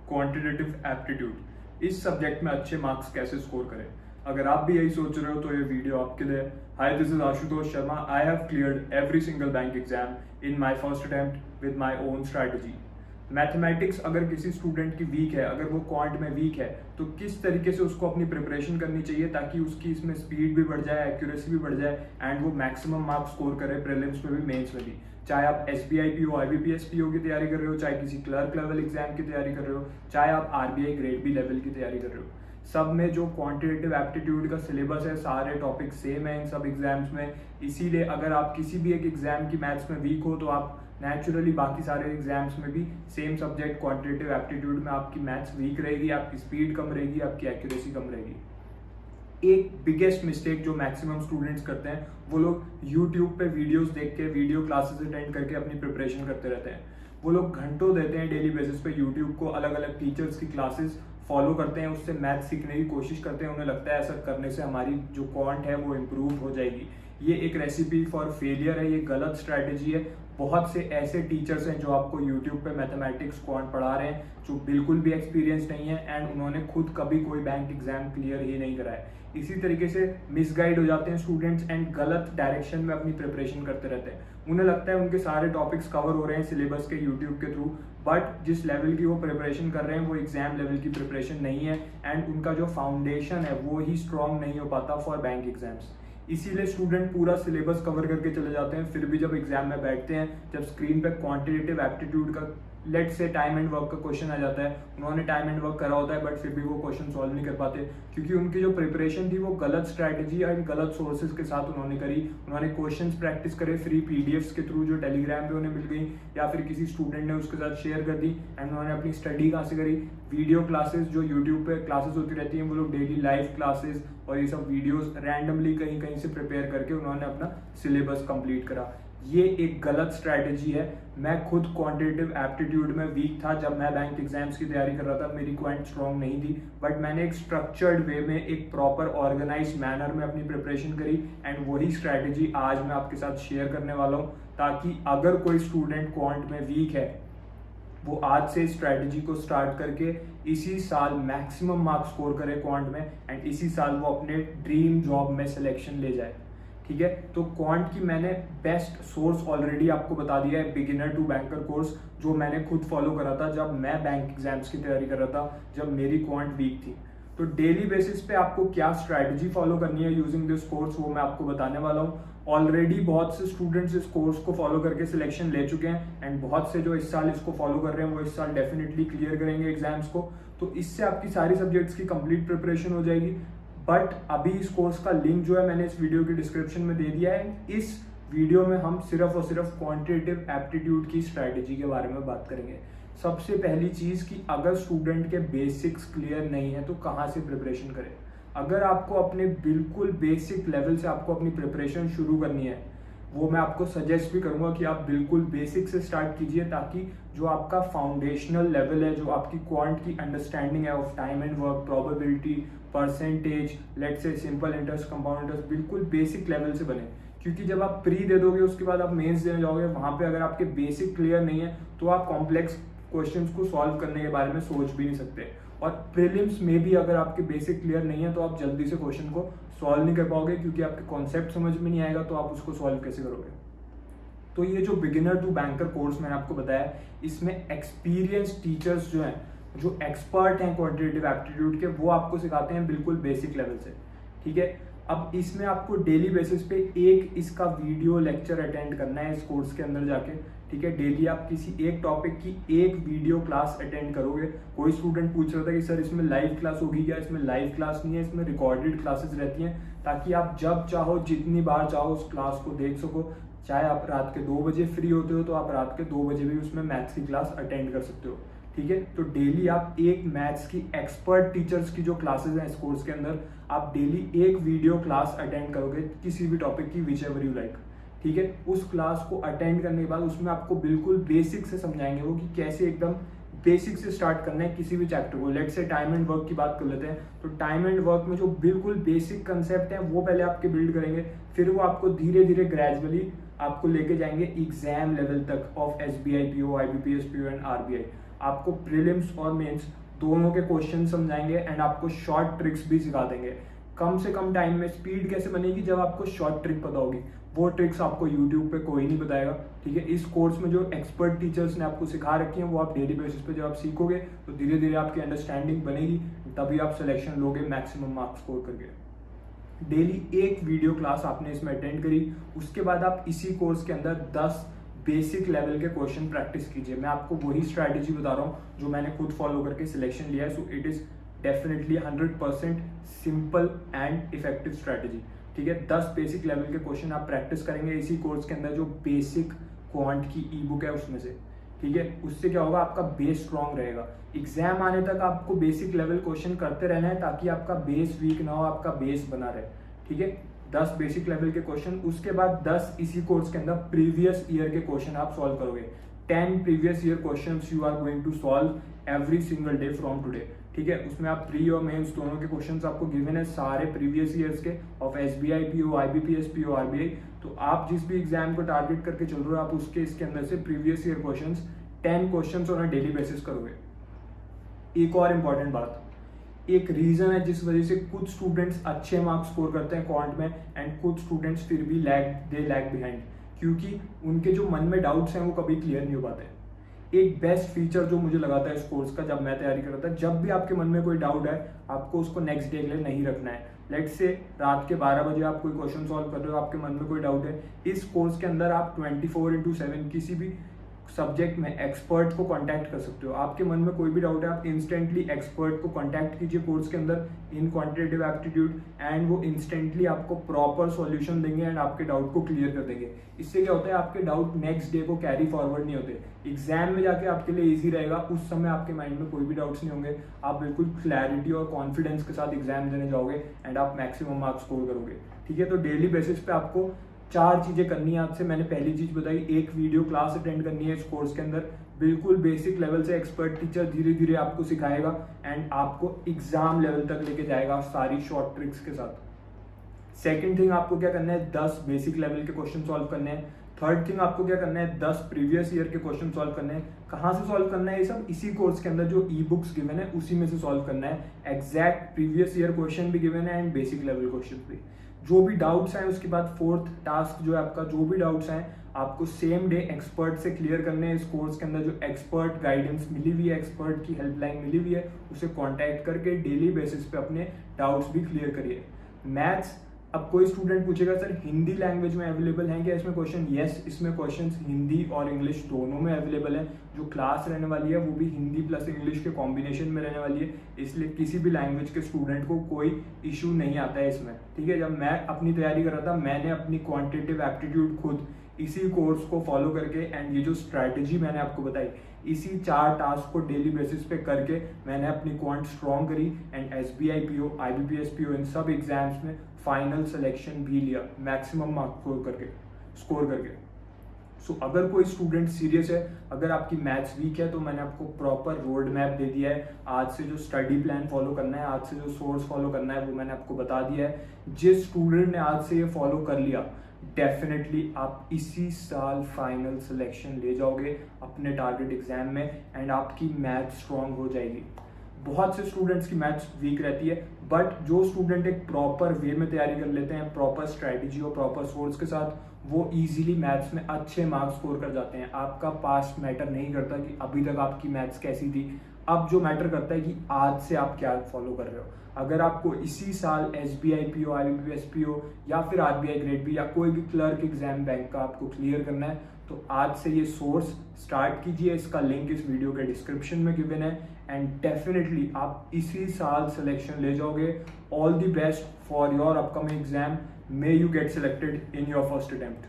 Quantitative aptitude. इस subject में अच्छे मार्क्स कैसे स्कोर करें। अगर आप भी यही सोच रहे हो तो ये वीडियो आपके लिए। Hi, this is Ashutosh Sharma. I have cleared every single bank exam in my first attempt with my own strategy. Mathematics अगर किसी स्टूडेंट की वीक है, अगर वो क्वांट में वीक है, तो किस तरीके से उसको अपनी प्रिपरेशन करनी चाहिए ताकि उसकी इसमें स्पीड भी बढ़ जाए, एक्यूरेसी भी बढ़ जाए एंड वो मैक्सिमम मार्क्स स्कोर करे प्रीलिम्स में भी, मेंस में भी। चाहे आप SBI PO, IBPS PO की तैयारी कर रहे हो, चाहे किसी क्लर्क लेवल एग्जाम की तैयारी कर रहे हो, चाहे आप RBI ग्रेड बी लेवल की तैयारी कर रहे हो, सब में जो क्वांटिटेटिव एप्टीट्यूड का सिलेबस है, सारे टॉपिक सेम है इन सब एग्जाम्स में। इसीलिए अगर आप किसी भी एक एग्जाम की मैथ्स में वीक हो तो आप नेचुरली बाकी सारे एग्जाम्स में भी सेम सब्जेक्ट क्वांटिटेटिव एप्टीट्यूड में आपकी मैथ्स वीक रहेगी, आपकी स्पीड कम रहेगी, आपकी एक्यूरेसी कम रहेगी। एक बिगेस्ट मिस्टेक जो मैक्सिमम स्टूडेंट्स करते हैं, वो लोग यूट्यूब पे वीडियोस देख के, वीडियो क्लासेस अटेंड करके अपनी प्रिपरेशन करते रहते हैं। वो लोग घंटों देते हैं डेली बेसिस पे यूट्यूब को, अलग अलग टीचर्स की क्लासेस फॉलो करते हैं, उससे मैथ सीखने की कोशिश करते हैं। उन्हें लगता है ऐसा करने से हमारी जो क्वांट है वो इम्प्रूव हो जाएगी। ये एक रेसिपी फॉर फेलियर है, ये गलत स्ट्रैटेजी है। बहुत से ऐसे टीचर्स हैं जो आपको यूट्यूब पे मैथमेटिक्स क्वांट पढ़ा रहे हैं जो बिल्कुल भी एक्सपीरियंस नहीं है एंड उन्होंने खुद कभी कोई बैंक एग्जाम क्लियर ही नहीं करा है। इसी तरीके से मिसगाइड हो जाते हैं स्टूडेंट्स एंड गलत डायरेक्शन में अपनी प्रिपरेशन करते रहते हैं। उन्हें लगता है उनके सारे टॉपिक्स कवर हो रहे हैं सिलेबस के यूट्यूब के थ्रू, बट जिस लेवल की वो प्रिपरेशन कर रहे हैं वो एग्जाम लेवल की प्रिपरेशन नहीं है एंड उनका जो फाउंडेशन है वो ही स्ट्रॉन्ग नहीं हो पाता फॉर बैंक एग्जाम्स। इसीलिए स्टूडेंट पूरा सिलेबस कवर करके चले जाते हैं, फिर भी जब एग्जाम में बैठते हैं, जब स्क्रीन पे क्वांटिटेटिव एप्टीट्यूड का लेट से टाइम एंड वर्क का क्वेश्चन आ जाता है, उन्होंने टाइम एंड वर्क करा होता है बट फिर भी वो क्वेश्चन सॉल्व नहीं कर पाते क्योंकि उनकी जो प्रिपरेशन थी वो गलत स्ट्रैटेजी एंड गलत सोर्सेज के साथ उन्होंने करी। उन्होंने क्वेश्चंस प्रैक्टिस करे फ्री PDFs के थ्रू जो टेलीग्राम पे उन्हें मिल गई या फिर किसी स्टूडेंट ने उसके साथ शेयर कर दी एंड उन्होंने अपनी स्टडी कहाँ से करी। वीडियो क्लासेस जो यूट्यूब पे क्लासेस होती रहती हैं, वो लोग डेली लाइव क्लासेस और ये सब वीडियोस रैंडमली कहीं कहीं से प्रिपेयर करके उन्होंने अपना सिलेबस कंप्लीट करा। ये एक गलत स्ट्रैटेजी है। मैं खुद क्वांटिटेटिव एप्टीट्यूड में वीक था जब मैं बैंक एग्जाम्स की तैयारी कर रहा था, मेरी क्वांट स्ट्रॉन्ग नहीं थी, बट मैंने एक स्ट्रक्चर्ड वे में, एक प्रॉपर ऑर्गेनाइज्ड मैनर में अपनी प्रिपरेशन करी एंड वही स्ट्रैटेजी आज मैं आपके साथ शेयर करने वाला हूँ ताकि अगर कोई स्टूडेंट क्वांट में वीक है वो आज से स्ट्रैटेजी को स्टार्ट करके इसी साल मैक्सिमम मार्क्स स्कोर करे क्वांट में एंड इसी साल वो अपने ड्रीम जॉब में सिलेक्शन ले जाए। ठीक है, तो क्वांट की मैंने बेस्ट सोर्स ऑलरेडी आपको बता दिया है, बिगिनर टू बैंकर कोर्स, जो मैंने खुद फॉलो करा था जब मैं बैंक एग्जाम्स की तैयारी कर रहा था, जब मेरी क्वांट वीक थी। तो डेली बेसिस पे आपको क्या स्ट्रैटेजी फॉलो करनी है यूजिंग दिस कोर्स वो मैं आपको बताने वाला हूँ। ऑलरेडी बहुत से स्टूडेंट्स इस कोर्स को फॉलो करके सिलेक्शन ले चुके हैं एंड बहुत से जो इस साल इसको फॉलो कर रहे हैं वो इस साल डेफिनेटली क्लियर करेंगे एग्जाम्स को। तो इससे आपकी सारी सब्जेक्ट्स की कंप्लीट प्रिपरेशन हो जाएगी। बट अभी इस कोर्स का लिंक जो है मैंने इस वीडियो की डिस्क्रिप्शन में दे दिया है। इस वीडियो में हम सिर्फ और सिर्फ क्वांटिटेटिव एप्टीट्यूड की स्ट्रैटेजी के बारे में बात करेंगे। सबसे पहली चीज कि अगर स्टूडेंट के बेसिक्स क्लियर नहीं है तो कहाँ से प्रिपरेशन करें। अगर आपको अपने बिल्कुल बेसिक लेवल से आपको अपनी प्रिपरेशन शुरू करनी है, वो मैं आपको सजेस्ट भी करूंगा कि आप बिल्कुल बेसिक से स्टार्ट कीजिए ताकि जो आपका फाउंडेशनल लेवल है, जो आपकी क्वांट की अंडरस्टैंडिंग है of time and work, probability, percentage, let's say simple interest, compound interest, बिल्कुल बेसिक लेवल से बने। क्योंकि जब आप प्री दे दोगे उसके बाद आप मेंस देने जाओगे, वहां पे अगर आपके बेसिक क्लियर नहीं है तो आप कॉम्प्लेक्स क्वेश्चंस को सॉल्व करने के बारे में सोच भी नहीं सकते। और प्रीलिम्स में भी अगर आपके बेसिक क्लियर नहीं है तो आप जल्दी से क्वेश्चन को सॉल्व नहीं कर पाओगे क्योंकि आपके कॉन्सेप्ट समझ में नहीं आएगा तो आप उसको सॉल्व कैसे करोगे। तो ये जो बिगिनर टू बैंकर कोर्स मैंने आपको बताया, इसमें एक्सपीरियंस टीचर्स जो हैं, जो एक्सपर्ट हैं क्वांटिटेटिव एप्टीट्यूड के, वो आपको सिखाते हैं बिल्कुल बेसिक लेवल से। ठीक है, अब इसमें आपको डेली बेसिस पे एक इसका वीडियो लेक्चर अटेंड करना है इस कोर्स के अंदर जाके। ठीक है, डेली आप किसी एक टॉपिक की एक वीडियो क्लास अटेंड करोगे। कोई स्टूडेंट पूछ रहा था कि सर इसमें लाइव क्लास होगी क्या? इसमें लाइव क्लास नहीं है, इसमें रिकॉर्डेड क्लासेस रहती हैं ताकि आप जब चाहो जितनी बार चाहो उस क्लास को देख सको। चाहे आप रात के 2 बजे फ्री होते हो तो आप रात के 2 बजे भी उसमें मैथ्स की क्लास अटेंड कर सकते हो। ठीक है, तो डेली आप एक मैथ्स की एक्सपर्ट टीचर्स की जो क्लासेस हैं इस कोर्स के अंदर, आप डेली एक वीडियो क्लास अटेंड करोगे किसी भी टॉपिक की, विच एवर यू लाइक। ठीक है, उस क्लास को अटेंड करने के बाद उसमें आपको बिल्कुल बेसिक से समझाएंगे वो कि कैसे एकदम बेसिक से स्टार्ट करना है किसी भी चैप्टर को। Let's say time and work की बात कर लेते हैं, तो टाइम एंड वर्क में जो बिल्कुल बेसिक कंसेप्ट है वो पहले आपके बिल्ड करेंगे, फिर वो आपको धीरे धीरे ग्रेजुअली आपको लेके जाएंगे एग्जाम लेवल तक of SBI PO, IBPS PO and RBI। आपको प्रीलिम्स और मेंस दोनों के क्वेश्चन समझाएंगे एंड आपको शॉर्ट ट्रिक्स भी सिखा देंगे। कम से कम टाइम में स्पीड कैसे बनेगी, जब आपको शॉर्ट ट्रिक पता होगी। वो ट्रिक्स आपको यूट्यूब पे कोई नहीं बताएगा, ठीक है। इस कोर्स में जो एक्सपर्ट टीचर्स ने आपको सिखा रखी है वो आप डेली बेसिस पे जब आप सीखोगे तो धीरे धीरे आपकी अंडरस्टैंडिंग बनेगी, तभी आप सिलेक्शन लोगे मैक्सिमम मार्क्स स्कोर करके। डेली एक वीडियो क्लास आपने इसमें अटेंड करी, उसके बाद आप इसी कोर्स के अंदर 10 बेसिक लेवल के क्वेश्चन प्रैक्टिस कीजिए। मैं आपको वही स्ट्रैटेजी बता रहा हूँ जो मैंने खुद फॉलो करके सिलेक्शन लिया है। So it is definitely 100% simple and effective strategy, ठीक है। 10 बेसिक लेवल के क्वेश्चन आप प्रैक्टिस करेंगे इसी कोर्स के अंदर, जो बेसिक क्वांट की ई बुक है उसमें से, ठीक है। उससे क्या होगा, आपका बेस स्ट्रांग रहेगा। एग्जाम आने तक आपको बेसिक लेवल क्वेश्चन करते रहना है ताकि आपका बेस वीक ना हो, आपका बेस बना रहे, ठीक है। 10 बेसिक लेवल के क्वेश्चन, उसके बाद 10 इसी कोर्स के अंदर प्रीवियस ईयर के क्वेश्चन आप सॉल्व करोगे। 10 previous year questions you are going to solve every single day from today, ठीक है। उसमें आप प्री और मेंस दोनों के क्वेश्चंस आपको गिवन है, सारे प्रीवियस ईयर्स के of SBI PO, IBPS PO, RBI. तो आप जिस भी एग्जाम को टारगेट करके चल रहे हो, आप उसके इसके अंदर से previous year questions 10 questions on a daily basis करोगे। एक और इम्पॉर्टेंट बात, एक रीजन है जिस वजह से कुछ स्टूडेंट्स अच्छे मार्क्स स्कोर करते हैं क्वांट में एंड कुछ स्टूडेंट्स फिर भी लैग बिहाइंड, क्योंकि उनके जो मन में डाउट्स हैं वो कभी क्लियर नहीं हो पाते। एक बेस्ट फीचर जो मुझे लगा था इस कोर्स का जब मैं तैयारी कर रहा था, जब भी आपके मन में कोई डाउट है आपको उसको नेक्स्ट डे के लिए नहीं रखना है। लेट्स से रात के 12 बजे आप कोई क्वेश्चन सॉल्व कर रहे हो, आपके मन में कोई डाउट है, इस कोर्स के अंदर आप 24/7 किसी भी सब्जेक्ट में एक्सपर्ट को कांटेक्ट कर सकते हो। आपके मन में कोई भी डाउट है, आप इंस्टेंटली एक्सपर्ट को कांटेक्ट कीजिए कोर्स के अंदर इन क्वांटिटेटिव एप्टीट्यूड, एंड वो इंस्टेंटली आपको प्रॉपर सॉल्यूशन देंगे एंड आपके डाउट को क्लियर कर देंगे। इससे क्या होता है, आपके डाउट नेक्स्ट डे को कैरी फॉरवर्ड नहीं होते, एग्जाम में जाके आपके लिए ईजी रहेगा। उस समय आपके माइंड में कोई भी डाउट्स नहीं होंगे, आप बिल्कुल क्लैरिटी और कॉन्फिडेंस के साथ एग्जाम देने जाओगे एंड आप मैक्सिमम मार्क्स स्कोर करोगे, ठीक है। तो डेली बेसिस पे आपको 4 चीजें करनी है। आज से मैंने पहली चीज बताई, एक वीडियो क्लास अटेंड करनी है इस कोर्स के अंदर, बिल्कुल बेसिक लेवल से एक्सपर्ट टीचर धीरे धीरे आपको सिखाएगा एंड आपको एग्जाम लेवल तक लेके जाएगा सारी शॉर्ट ट्रिक्स के साथ। सेकंड थिंग आपको क्या करना है, 10 बेसिक लेवल के क्वेश्चन सॉल्व करने हैं। थर्ड थिंग आपको क्या करना है, 10 प्रीवियस ईयर के क्वेश्चन सॉल्व करने हैं। कहाँ से सॉल्व करना है ये सब, इसी कोर्स के अंदर जो ई बुक्स गिवन है उसी में से सॉल्व करना है। एग्जैक्ट प्रीवियस ईयर क्वेश्चन भी गिवन है एंड बेसिक लेवल क्वेश्चन भी। जो भी डाउट्स हैं उसके बाद फोर्थ टास्क जो है आपका, जो भी डाउट्स हैं आपको सेम डे एक्सपर्ट से क्लियर करने हैं। इस कोर्स के अंदर जो एक्सपर्ट गाइडेंस मिली हुई है, एक्सपर्ट की हेल्पलाइन मिली हुई है, उसे कांटेक्ट करके डेली बेसिस पे अपने डाउट्स भी क्लियर करिए। मैथ्स, अब कोई स्टूडेंट पूछेगा सर हिंदी लैंग्वेज में अवेलेबल हैं क्या इसमें क्वेश्चन? यस, इसमें क्वेश्चंस हिंदी और इंग्लिश दोनों में अवेलेबल है। जो क्लास रहने वाली है वो भी हिंदी प्लस इंग्लिश के कॉम्बिनेशन में रहने वाली है, इसलिए किसी भी लैंग्वेज के स्टूडेंट को कोई इशू नहीं आता है इसमें, ठीक है। जब मैं अपनी तैयारी कर रहा था, मैंने अपनी क्वांटिटेटिव एप्टीट्यूड खुद इसी कोर्स को फॉलो करके एंड ये जो स्ट्रैटेजी मैंने आपको बताई, इसी 4 टास्क को डेली बेसिस पे करके मैंने अपनी क्वांट स्ट्रॉन्ग करी and SBI PO, IBPS PO इन सब एग्जाम्स में फाइनल सिलेक्शन भी लिया मैक्सिमम मार्क्स स्कोर करके। सो अगर कोई स्टूडेंट सीरियस है, अगर आपकी मैथ्स वीक है, तो मैंने आपको प्रॉपर रोड मैप दे दिया है। आज से जो स्टडी प्लान फॉलो करना है, आज से जो सोर्स फॉलो करना है वो मैंने आपको बता दिया है। जिस स्टूडेंट ने आज से ये फॉलो कर लिया, डेफिनेटली आप इसी साल फाइनल सिलेक्शन ले जाओगे अपने टारगेट एग्जाम में एंड आपकी मैथ स्ट्रांग हो जाएगी। बहुत से स्टूडेंट्स की मैथ्स वीक रहती है, बट जो स्टूडेंट एक प्रॉपर वे में तैयारी कर लेते हैं, प्रॉपर स्ट्रैटेजी और प्रॉपर सोर्स के साथ, वो इजीली मैथ्स में अच्छे मार्क्स स्कोर कर जाते हैं। आपका पास्ट मैटर नहीं करता कि अभी तक आपकी मैथ्स कैसी थी, अब जो मैटर करता है कि आज से आप क्या फॉलो कर रहे हो। अगर आपको इसी साल एसबीआई पीओ, आईबीपीएस पीओ या फिर आरबीआई ग्रेड बी या कोई भी क्लर्क एग्जाम बैंक का आपको क्लियर करना है, तो आज से ये सोर्स स्टार्ट कीजिए। इसका लिंक इस वीडियो के डिस्क्रिप्शन में गिवन है एंड डेफिनेटली आप इसी साल सिलेक्शन ले जाओगे। All the best for your upcoming exam, may you get selected in your first attempt.